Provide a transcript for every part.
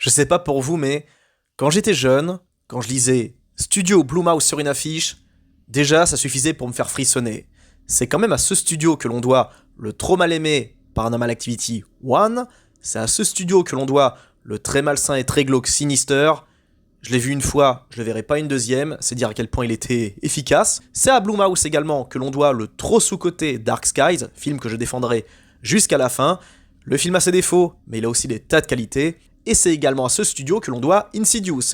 Je sais pas pour vous, mais quand j'étais jeune, quand je lisais Studio Blumhouse sur une affiche, déjà ça suffisait pour me faire frissonner. C'est quand même à ce studio que l'on doit le trop mal aimé Paranormal Activity 1, c'est à ce studio que l'on doit le très malsain et très glauque Sinister. Je l'ai vu une fois, je le verrai pas une deuxième, c'est dire à quel point il était efficace. C'est à Blumhouse également que l'on doit le trop sous-coté Dark Skies, film que je défendrai jusqu'à la fin. Le film a ses défauts, mais il a aussi des tas de qualités. Et c'est également à ce studio que l'on doit Insidious.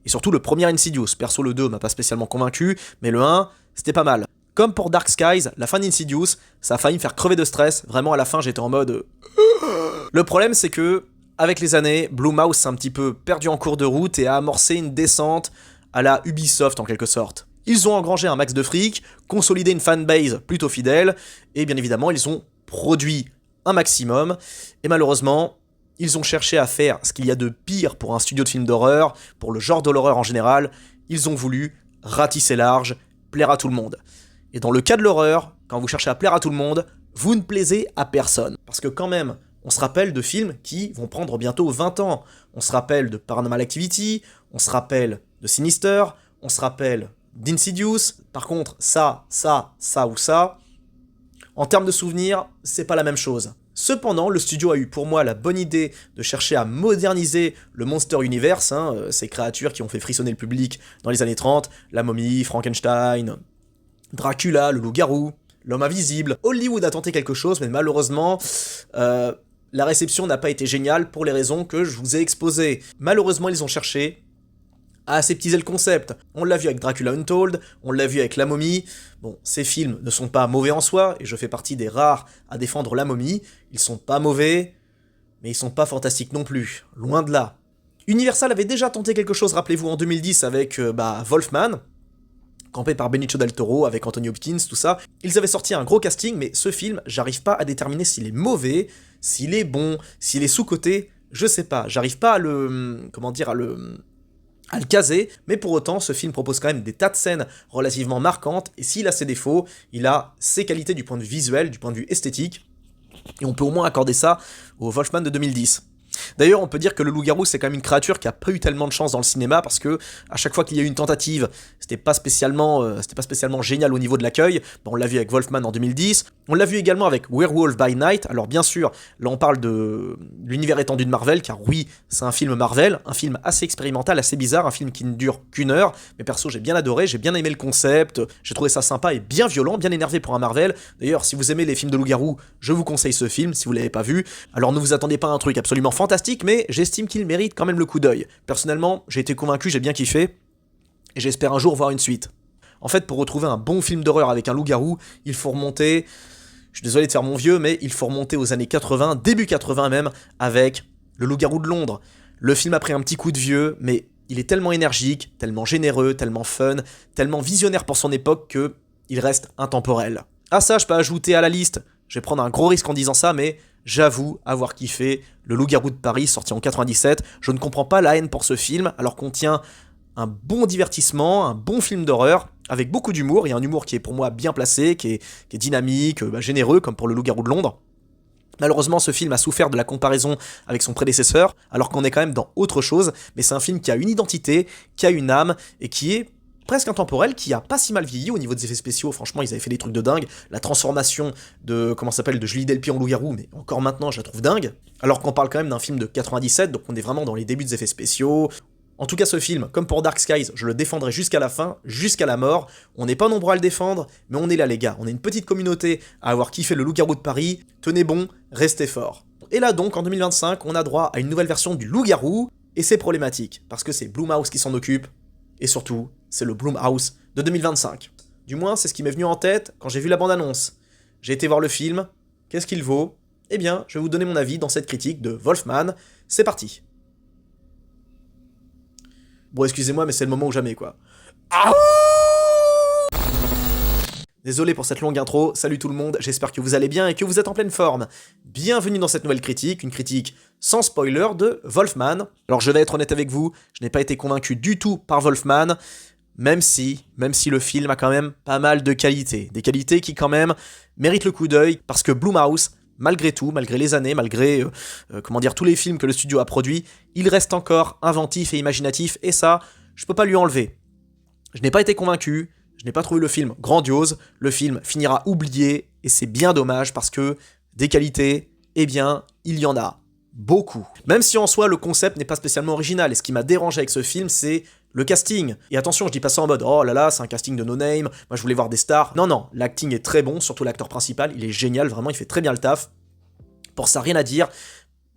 Et surtout le premier Insidious. Perso, le 2 m'a pas spécialement convaincu, mais le 1, c'était pas mal. Comme pour Dark Skies, la fin d'Insidious, ça a failli me faire crever de stress. Vraiment, à la fin, j'étais en mode... Le problème, c'est que, avec les années, Blumhouse s'est un petit peu perdu en cours de route et a amorcé une descente à la Ubisoft en quelque sorte. Ils ont engrangé un max de fric, consolidé une fanbase plutôt fidèle, et bien évidemment, ils ont produit un maximum. Et malheureusement, ils ont cherché à faire ce qu'il y a de pire pour un studio de films d'horreur, pour le genre de l'horreur en général. Ils ont voulu ratisser large, plaire à tout le monde. Et dans le cas de l'horreur, quand vous cherchez à plaire à tout le monde, vous ne plaisez à personne. Parce que quand même, on se rappelle de films qui vont prendre bientôt 20 ans. On se rappelle de Paranormal Activity, on se rappelle de Sinister, on se rappelle d'Insidious. Par contre, ça ou ça, en termes de souvenirs, c'est pas la même chose. Cependant, le studio a eu pour moi la bonne idée de chercher à moderniser le Monster Universe, ces créatures qui ont fait frissonner le public dans les années 30, la momie, Frankenstein, Dracula, le loup-garou, l'homme invisible. Hollywood a tenté quelque chose, mais malheureusement, la réception n'a pas été géniale pour les raisons que je vous ai exposées. Malheureusement, ils ont cherché à aseptiser le concept. On l'a vu avec Dracula Untold, on l'a vu avec La Momie. Bon, ces films ne sont pas mauvais en soi, et je fais partie des rares à défendre La Momie. Ils sont pas mauvais, mais ils sont pas fantastiques non plus. Loin de là. Universal avait déjà tenté quelque chose, rappelez-vous, en 2010 avec Wolfman, campé par Benicio del Toro, avec Anthony Hopkins, tout ça. Ils avaient sorti un gros casting, mais ce film, j'arrive pas à déterminer s'il est mauvais, s'il est bon, s'il est sous-coté, je sais pas. J'arrive pas à le... à le caser, mais pour autant, ce film propose quand même des tas de scènes relativement marquantes, et s'il a ses défauts, il a ses qualités du point de vue visuel, du point de vue esthétique, et on peut au moins accorder ça au Wolfman de 2010. D'ailleurs, on peut dire que le loup-garou, c'est quand même une créature qui a pas eu tellement de chance dans le cinéma, parce que à chaque fois qu'il y a eu une tentative, c'était pas spécialement génial au niveau de l'accueil. Bon, on l'a vu avec Wolfman en 2010, on l'a vu également avec Werewolf by Night. Alors bien sûr, là on parle de l'univers étendu de Marvel, car oui, c'est un film Marvel, un film assez expérimental, assez bizarre, un film qui ne dure qu'une heure, mais perso j'ai bien adoré, j'ai bien aimé le concept, j'ai trouvé ça sympa et bien violent, bien énervé pour un Marvel. D'ailleurs, si vous aimez les films de loup-garou, je vous conseille ce film, si vous l'avez pas vu. Alors ne vous attendez pas à un truc absolument fantastique, mais j'estime qu'il mérite quand même le coup d'œil. Personnellement, j'ai été convaincu, j'ai bien kiffé, et j'espère un jour voir une suite. En fait, pour retrouver un bon film d'horreur avec un loup-garou, il faut remonter... Je suis désolé de faire mon vieux, mais il faut remonter aux années 80, début 80 même, avec Le Loup-garou de Londres. Le film a pris un petit coup de vieux, mais il est tellement énergique, tellement généreux, tellement fun, tellement visionnaire pour son époque que il reste intemporel. À ça, je peux ajouter à la liste, je vais prendre un gros risque en disant ça, mais j'avoue avoir kiffé Le Loup-garou de Paris, sorti en 97. Je ne comprends pas la haine pour ce film, alors qu'on tient un bon divertissement, un bon film d'horreur, avec beaucoup d'humour, et un humour qui est pour moi bien placé, qui est dynamique, généreux, comme pour Le Loup-garou de Londres. Malheureusement, ce film a souffert de la comparaison avec son prédécesseur, alors qu'on est quand même dans autre chose, mais c'est un film qui a une identité, qui a une âme, et qui est presque intemporel, qui a pas si mal vieilli au niveau des effets spéciaux. Franchement, ils avaient fait des trucs de dingue. La transformation de, de Julie Delpy en loup-garou, mais encore maintenant, je la trouve dingue. Alors qu'on parle quand même d'un film de 97, donc on est vraiment dans les débuts des effets spéciaux. En tout cas, ce film, comme pour Dark Skies, je le défendrai jusqu'à la fin, jusqu'à la mort. On n'est pas nombreux à le défendre, mais on est là les gars. On est une petite communauté à avoir kiffé Le Loup-garou de Paris. Tenez bon, restez forts. Et là donc, en 2025, on a droit à une nouvelle version du Loup-garou, et c'est problématique, parce que c'est Blumhouse qui s'en occupe, et surtout, c'est le Blumhouse de 2025. Du moins, c'est ce qui m'est venu en tête quand j'ai vu la bande-annonce. J'ai été voir le film, qu'est-ce qu'il vaut? Eh bien, je vais vous donner mon avis dans cette critique de Wolfman. C'est parti. Bon, excusez-moi, mais c'est le moment ou jamais, quoi. Désolé pour cette longue intro, salut tout le monde, j'espère que vous allez bien et que vous êtes en pleine forme. Bienvenue dans cette nouvelle critique, une critique sans spoiler de Wolfman. Alors je vais être honnête avec vous, je n'ai pas été convaincu du tout par Wolfman, même si le film a quand même pas mal de qualités. Des qualités qui quand même méritent le coup d'œil, parce que Blumhouse malgré tout, malgré les années, malgré tous les films que le studio a produits, il reste encore inventif et imaginatif, et ça, je peux pas lui enlever. Je n'ai pas été convaincu, je n'ai pas trouvé le film grandiose, le film finira oublié, et c'est bien dommage parce que des qualités, eh bien, il y en a beaucoup. Même si en soi le concept n'est pas spécialement original, et ce qui m'a dérangé avec ce film, c'est le casting. Et attention, je dis pas ça en mode oh là là, c'est un casting de no name, moi je voulais voir des stars. Non, non, l'acting est très bon, surtout l'acteur principal, il est génial, vraiment, il fait très bien le taf. Pour ça, rien à dire.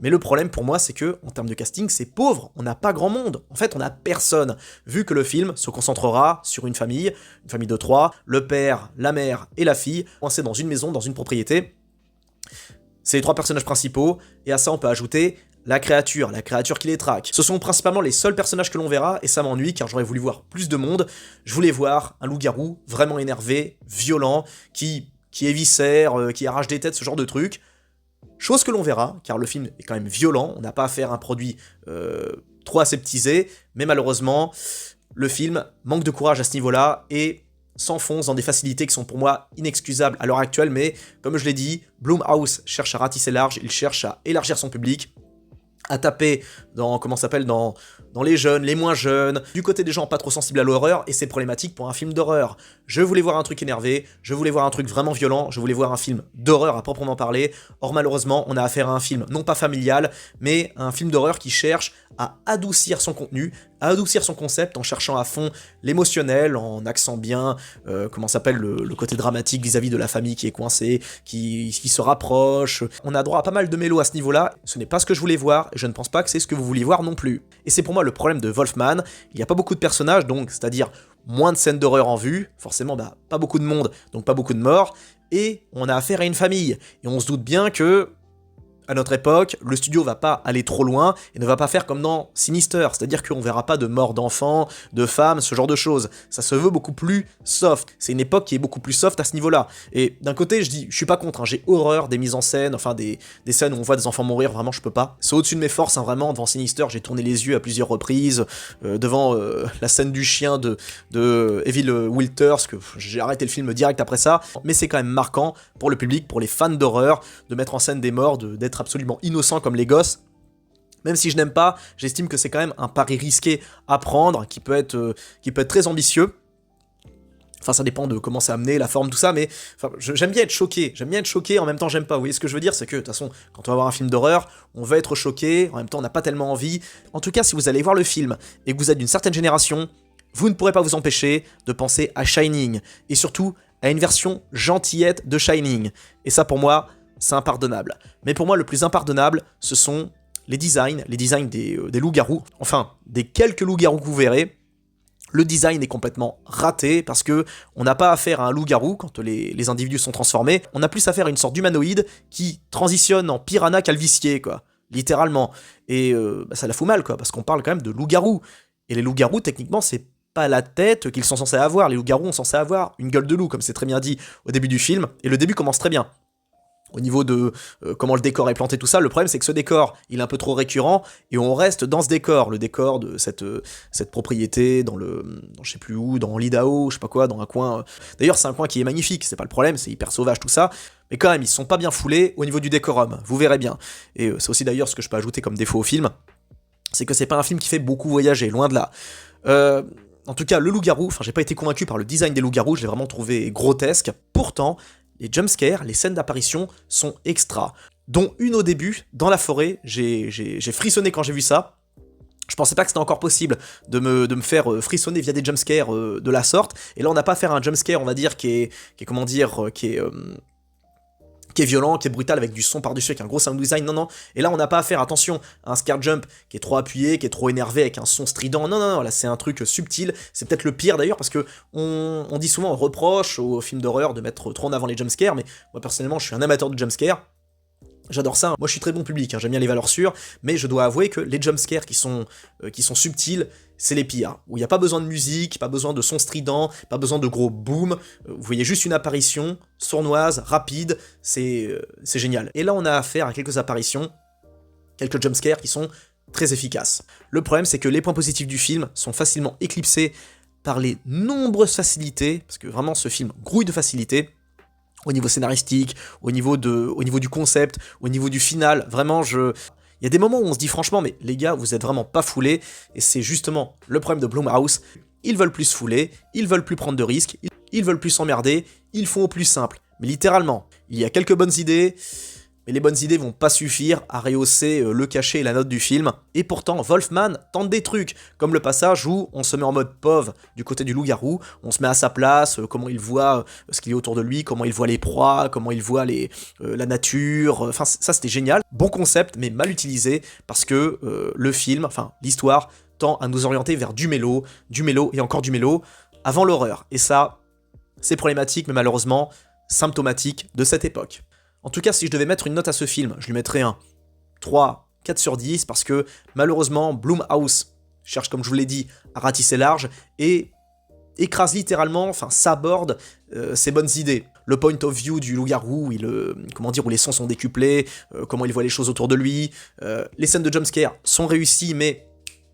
Mais le problème pour moi, c'est que, en termes de casting, c'est pauvre, on n'a pas grand monde. En fait, on n'a personne. Vu que le film se concentrera sur une famille de 3, le père, la mère et la fille, coincés dans une maison, dans une propriété. C'est les 3 personnages principaux, et à ça on peut ajouter la créature qui les traque. Ce sont principalement les seuls personnages que l'on verra, et ça m'ennuie car j'aurais voulu voir plus de monde. Je voulais voir un loup-garou vraiment énervé, violent, qui éviscère, qui arrache des têtes, ce genre de truc. Chose que l'on verra, car le film est quand même violent, on n'a pas affaire à un produit trop aseptisé, mais malheureusement, le film manque de courage à ce niveau-là, et s'enfonce dans des facilités qui sont pour moi inexcusables à l'heure actuelle, mais comme je l'ai dit, Blumhouse cherche à ratisser large, il cherche à élargir son public, à taper dans, dans les jeunes, les moins jeunes, du côté des gens pas trop sensibles à l'horreur, et c'est problématique pour un film d'horreur. Je voulais voir un truc énervé, je voulais voir un truc vraiment violent, je voulais voir un film d'horreur à proprement parler, or malheureusement, on a affaire à un film non pas familial, mais un film d'horreur qui cherche à adoucir son contenu, à adoucir son concept en cherchant à fond l'émotionnel, en axant bien, le côté dramatique vis-à-vis de la famille qui est coincée, qui se rapproche. On a droit à pas mal de mélos à ce niveau-là, ce n'est pas ce que je voulais voir, et je ne pense pas que c'est ce que vous vouliez voir non plus. Et c'est pour moi le problème de Wolfman, il n'y a pas beaucoup de personnages, donc c'est-à-dire moins de scènes d'horreur en vue, forcément pas beaucoup de monde, donc pas beaucoup de morts, et on a affaire à une famille, et on se doute bien que à notre époque, le studio va pas aller trop loin et ne va pas faire comme dans Sinister, c'est-à-dire qu'on verra pas de morts d'enfants, de femmes, ce genre de choses. Ça se veut beaucoup plus soft. C'est une époque qui est beaucoup plus soft à ce niveau-là. Et d'un côté, je suis pas contre, j'ai horreur des mises en scène, enfin des scènes où on voit des enfants mourir, vraiment je peux pas. C'est au-dessus de mes forces, vraiment, devant Sinister, j'ai tourné les yeux à plusieurs reprises, devant la scène du chien de Evil Wilters, que j'ai arrêté le film direct après ça, mais c'est quand même marquant pour le public, pour les fans d'horreur, de mettre en scène des morts, d'être absolument innocent comme les gosses. Même si je n'aime pas, j'estime que c'est quand même un pari risqué à prendre, qui peut être très ambitieux. Enfin, ça dépend de comment c'est amené, la forme, tout ça, mais j'aime bien être choqué, en même temps j'aime pas. Vous voyez ce que je veux dire, c'est que de toute façon, quand on va voir un film d'horreur, on va être choqué, en même temps on n'a pas tellement envie. En tout cas, si vous allez voir le film et que vous êtes d'une certaine génération, vous ne pourrez pas vous empêcher de penser à Shining, et surtout à une version gentillette de Shining. Et ça pour moi, c'est impardonnable. Mais pour moi, le plus impardonnable, ce sont les designs des loups-garous. Enfin, des quelques loups-garous que vous verrez. Le design est complètement raté parce que on n'a pas affaire à un loup-garou quand les individus sont transformés. On a plus affaire à une sorte d'humanoïde qui transitionne en piranha calvicier, quoi. Littéralement. Et ça la fout mal, quoi, parce qu'on parle quand même de loups-garous. Et les loups-garous, techniquement, c'est pas la tête qu'ils sont censés avoir. Les loups-garous sont censés avoir une gueule de loup, comme c'est très bien dit au début du film. Et le début commence très bien. Au niveau de comment le décor est planté, tout ça, le problème c'est que ce décor, il est un peu trop récurrent, et on reste dans ce décor, le décor de cette propriété, dans je sais plus où, dans l'Idaho, je sais pas quoi, dans un coin. D'ailleurs, c'est un coin qui est magnifique, c'est pas le problème, c'est hyper sauvage tout ça, mais quand même, ils sont pas bien foulés au niveau du décorum, vous verrez bien. Et c'est aussi d'ailleurs ce que je peux ajouter comme défaut au film, c'est que c'est pas un film qui fait beaucoup voyager, loin de là. En tout cas, le loup-garou, j'ai pas été convaincu par le design des loups-garous, je l'ai vraiment trouvé grotesque. Pourtant, les jumpscares, les scènes d'apparition sont extra. Dont une au début, dans la forêt, j'ai frissonné quand j'ai vu ça. Je pensais pas que c'était encore possible de me faire frissonner via des jumpscares de la sorte. Et là, on n'a pas affaire à un jumpscare, on va dire, qui est violent, qui est brutal, avec du son par-dessus, avec un gros sound design, non. Et là, on n'a pas affaire, attention, à un scare jump qui est trop appuyé, qui est trop énervé, avec un son strident, non, là, c'est un truc subtil, c'est peut-être le pire d'ailleurs, parce que on dit souvent, on reproche aux films d'horreur de mettre trop en avant les jumpscares, mais moi, personnellement, je suis un amateur de jumpscares. J'adore ça, moi je suis très bon public, j'aime bien les valeurs sûres, mais je dois avouer que les jumpscares qui sont subtils, c'est les pires, où il n'y a pas besoin de musique, pas besoin de son strident, pas besoin de gros boom, vous voyez juste une apparition, sournoise, rapide, c'est génial. Et là on a affaire à quelques apparitions, quelques jumpscares qui sont très efficaces. Le problème c'est que les points positifs du film sont facilement éclipsés par les nombreuses facilités, parce que vraiment ce film grouille de facilité. au niveau scénaristique, au niveau du concept, au niveau du final. Vraiment, il y a des moments où on se dit franchement, mais les gars, vous êtes vraiment pas foulés, et c'est justement le problème de Blumhouse. Ils veulent plus se fouler, ils veulent plus prendre de risques, ils veulent plus s'emmerder, ils font au plus simple. Mais littéralement, il y a quelques bonnes idées, mais les bonnes idées vont pas suffire à rehausser le cachet et la note du film. Et pourtant, Wolfman tente des trucs, comme le passage où on se met en mode pauvre du côté du loup-garou, on se met à sa place, comment il voit ce qu'il y a autour de lui, comment il voit les proies, comment il voit la nature, enfin ça c'était génial. Bon concept, mais mal utilisé, parce que le film, enfin l'histoire, tend à nous orienter vers du mélo et encore du mélo, avant l'horreur. Et ça, c'est problématique, mais malheureusement symptomatique de cette époque. En tout cas, si je devais mettre une note à ce film, je lui mettrais un 3, 4 sur 10, parce que malheureusement, Blumhouse cherche, comme je vous l'ai dit, à ratisser large, et écrase littéralement, enfin saborde ses bonnes idées. Le point of view du loup-garou, où les sons sont décuplés, comment il voit les choses autour de lui, les scènes de jumpscare sont réussies, mais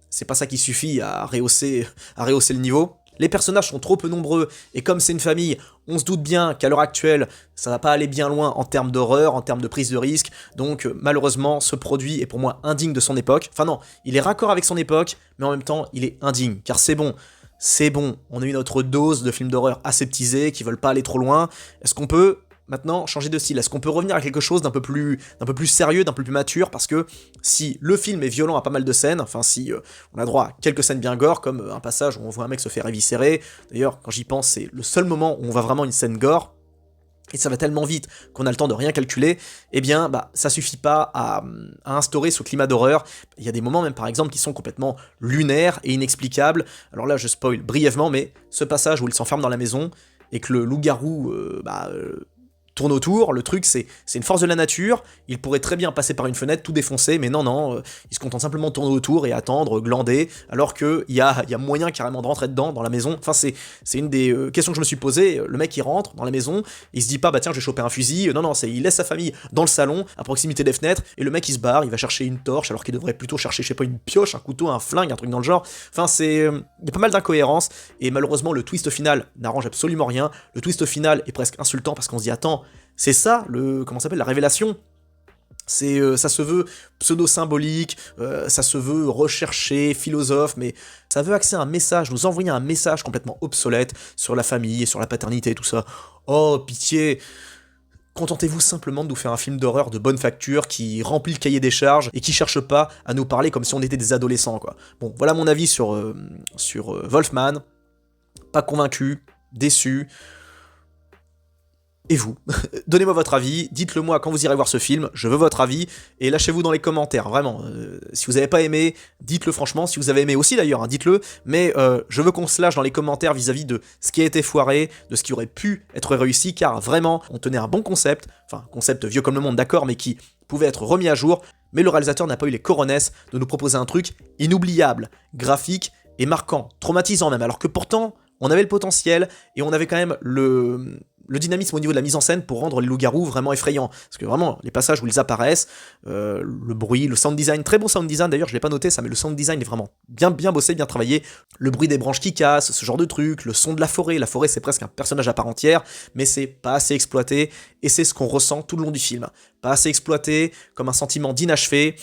c'est pas ça qui suffit à rehausser le niveau. Les personnages sont trop peu nombreux, et comme c'est une famille, on se doute bien qu'à l'heure actuelle, ça va pas aller bien loin en termes d'horreur, en termes de prise de risque, donc malheureusement, ce produit est pour moi indigne de son époque. Enfin non, il est raccord avec son époque, mais en même temps, il est indigne, car c'est bon, on a eu notre dose de films d'horreur aseptisés, qui veulent pas aller trop loin. Est-ce qu'on peut maintenant changer de style? Est-ce qu'on peut revenir à quelque chose d'un peu plus sérieux, d'un peu plus mature? Parce que si le film est violent à pas mal de scènes, enfin si on a droit à quelques scènes bien gore, comme un passage où on voit un mec se faire éviscérer, d'ailleurs quand j'y pense c'est le seul moment où on voit vraiment une scène gore, et ça va tellement vite qu'on a le temps de rien calculer, eh bien ça suffit pas à instaurer ce climat d'horreur. Il y a des moments même par exemple qui sont complètement lunaires et inexplicables. Alors là je spoil brièvement, mais ce passage où il s'enferme dans la maison et que le loup-garou tourne autour, le truc c'est une force de la nature, il pourrait très bien passer par une fenêtre, tout défoncer, mais non, il se contente simplement de tourner autour et attendre, glander, alors qu'il y a moyen carrément de rentrer dedans, dans la maison. Enfin c'est une des questions que je me suis posées. Le mec il rentre dans la maison, il se dit pas bah tiens je vais choper un fusil, non, il laisse sa famille dans le salon, à proximité des fenêtres, et le mec il se barre, il va chercher une torche, alors qu'il devrait plutôt chercher, je sais pas, une pioche, un couteau, un flingue, un truc dans le genre. Enfin il y a pas mal d'incohérences, et malheureusement le twist final n'arrange absolument rien. Le twist final est presque insultant, parce qu'on se dit attends, c'est ça, la révélation. Ça se veut pseudo-symbolique, ça se veut recherché, philosophe, mais ça veut axer un message, nous envoyer un message complètement obsolète sur la famille et sur la paternité et tout ça. Oh, pitié, contentez-vous simplement de nous faire un film d'horreur de bonne facture qui remplit le cahier des charges et qui cherche pas à nous parler comme si on était des adolescents, quoi. Bon, voilà mon avis sur Wolfman. Pas convaincu, déçu. Et vous? Donnez-moi votre avis, dites-le moi quand vous irez voir ce film, je veux votre avis, et lâchez-vous dans les commentaires, vraiment. Si vous n'avez pas aimé, dites-le franchement, si vous avez aimé aussi d'ailleurs, hein, dites-le, mais je veux qu'on se lâche dans les commentaires vis-à-vis de ce qui a été foiré, de ce qui aurait pu être réussi, car vraiment, on tenait un bon concept, enfin, concept vieux comme le monde, d'accord, mais qui pouvait être remis à jour, mais le réalisateur n'a pas eu les coronesses de nous proposer un truc inoubliable, graphique et marquant, traumatisant même, alors que pourtant, on avait le potentiel, et on avait quand même le dynamisme au niveau de la mise en scène pour rendre les loups-garous vraiment effrayants. Parce que vraiment, les passages où ils apparaissent, le bruit, le sound design, très bon sound design d'ailleurs, je l'ai pas noté ça, mais le sound design est vraiment bien bossé, bien travaillé. Le bruit des branches qui cassent, ce genre de truc, le son de la forêt c'est presque un personnage à part entière, mais c'est pas assez exploité, et c'est ce qu'on ressent tout le long du film. Pas assez exploité, comme un sentiment d'inachevé,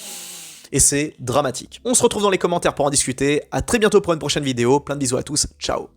et c'est dramatique. On se retrouve dans les commentaires pour en discuter, à très bientôt pour une prochaine vidéo, plein de bisous à tous, ciao.